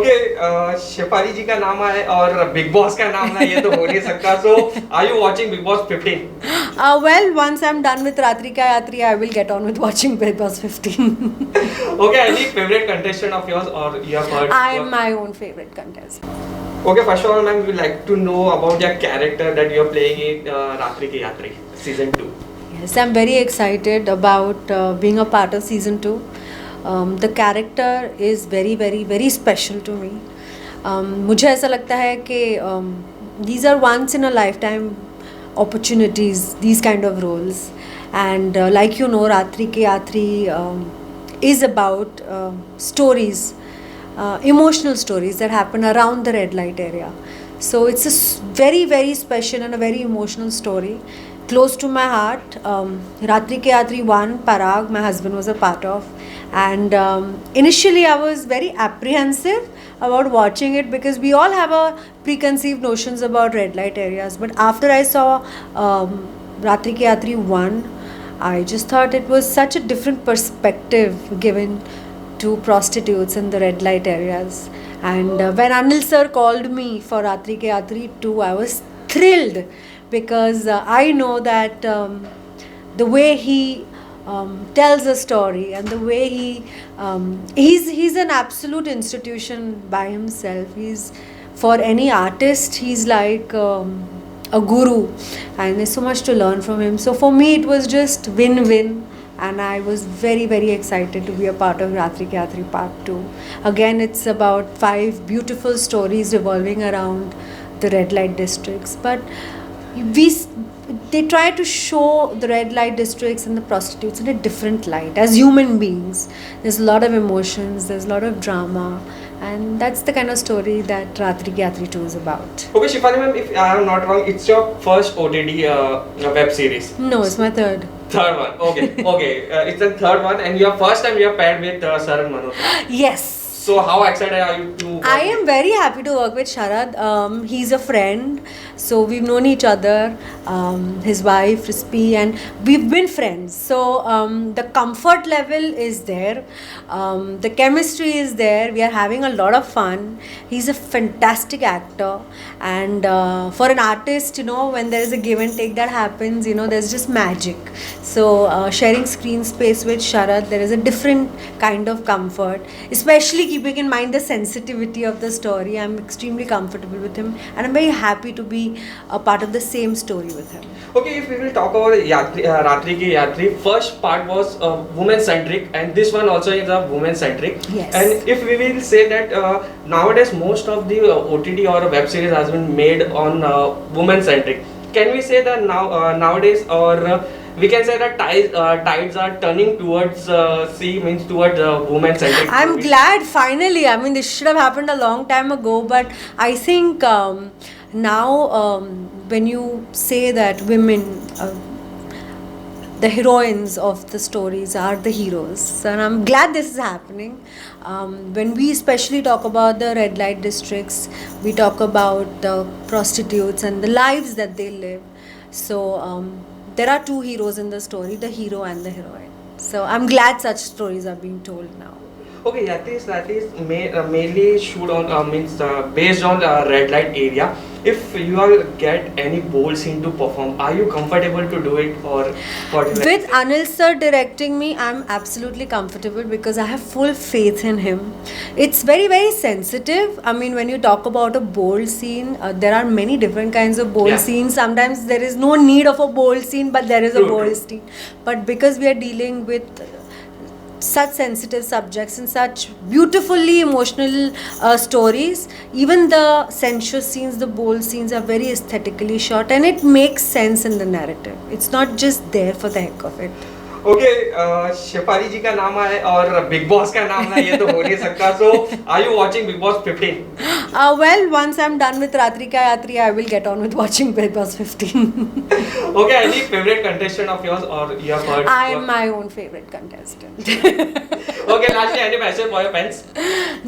शेफाली जी का नाम है और बिग बॉस का नाम है, ये तो हो नहीं सकता. So, are you watching Big Boss 15? Well, once I'm done with Ratrika Yatri, I will get on with watching Big Boss 15. Okay, any favorite contestant of yours or you have heard? I am my own favorite contestant. Okay, first of all, ma'am, we would like to know about your character that you are playing in Ratri Ki Yatri, season 2. Yes, I'm very excited about being a part of season 2. The character is very, very, very special to me. मुझे ऐसा लगता है कि these are once in a lifetime opportunities, these kind of roles. And like you know, Ratri Ki Yatri is about stories, emotional stories that happen around the red light area. So it's a very, very special and a very emotional story. Close to my heart. Ratri Ki Yatri 1, Parag, my husband was a part of. And initially I was very apprehensive about watching it because we all have a preconceived notions about red light areas. But after I saw Ratri Ki Yatri 1, I just thought it was such a different perspective given to prostitutes in the red light areas. And when Anil sir called me for Ratri Ki Yatri 2, I was thrilled because I know that the way he tells a story and the way he's an absolute institution by himself. He's, for any artist, he's like a guru, and there's so much to learn from him. So for me it was just win-win, and I was very, very excited to be a part of Ratri Ki Yatri Part 2. Again, it's about 5 beautiful stories revolving around the red light districts, but they try to show the red light districts and the prostitutes in a different light as human beings. There's a lot of emotions, there's a lot of drama, and that's the kind of story that Ratri Ki Yatri 2 is about. Okay, Shefali ma'am, if I am not wrong, it's your first OTT web series. No, it's my third. Third one. Okay. It's the third one, and your first time you are paired with Saran Malhotra. Yes. So how excited are you to? I am very happy to work with Sharad. He's a friend, so we've known each other. His wife Rispi, and we've been friends. So the comfort level is there, the chemistry is there. We are having a lot of fun. He's a fantastic actor, and for an artist, when there is a give and take that happens, there's just magic. So sharing screen space with Sharad, there is a different kind of comfort, especially keeping in mind the sensitivity of the story. I'm extremely comfortable with him, and I'm very happy to be a part of the same story with him. Okay, if we will talk about Ratri Ki Yatri, first part was woman centric, and this one also is a woman centric. Yes. And if we will say that nowadays most of the OTT or web series has been made on woman centric, can we say that nowadays, or we can say that tides are turning towards towards women centric? I'm glad finally. I mean, this should have happened a long time ago, but I think now when you say that women, the heroines of the stories are the heroes, and I'm glad this is happening. When we especially talk about the red light districts, we talk about the prostitutes and the lives that they live. So there are 2 heroes in the story, the hero and the heroine. So I'm glad such stories are being told now. Okay, that is mainly shoot on based on red light area. If you all get any bold scene to perform, are you comfortable to do it, or what? With Anil sir directing me, I'm absolutely comfortable because I have full faith in him. It's very, very sensitive. I mean, when you talk about a bold scene, there are many different kinds of bold scenes. Sometimes there is no need of a bold scene, but there is a bold scene. But because we are dealing with such sensitive subjects and such beautifully emotional stories, even the sensuous scenes, the bold scenes are very aesthetically shot, and it makes sense in the narrative. It's not just there for the heck of it. Okay, Shefali जी का नाम है और big boss का नाम है, ये तो हो नहीं सकता. So, are you watching Big Boss 15? Well, once I'm done with Ratri Ki Yatri, I will get on with watching Big Boss 15. Okay, any favorite contestant of yours, or you have heard? I am my own favorite contestant. Okay, lastly, any message for your fans?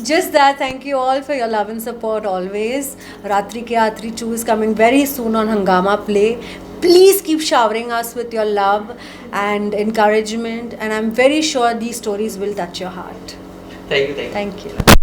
Just that, thank you all for your love and support always. Ratri Ki Yatri 2 is coming very soon on Hungama Play. Please keep showering us with your love and encouragement, and I'm very sure these stories will touch your heart. Thank you. Thank you.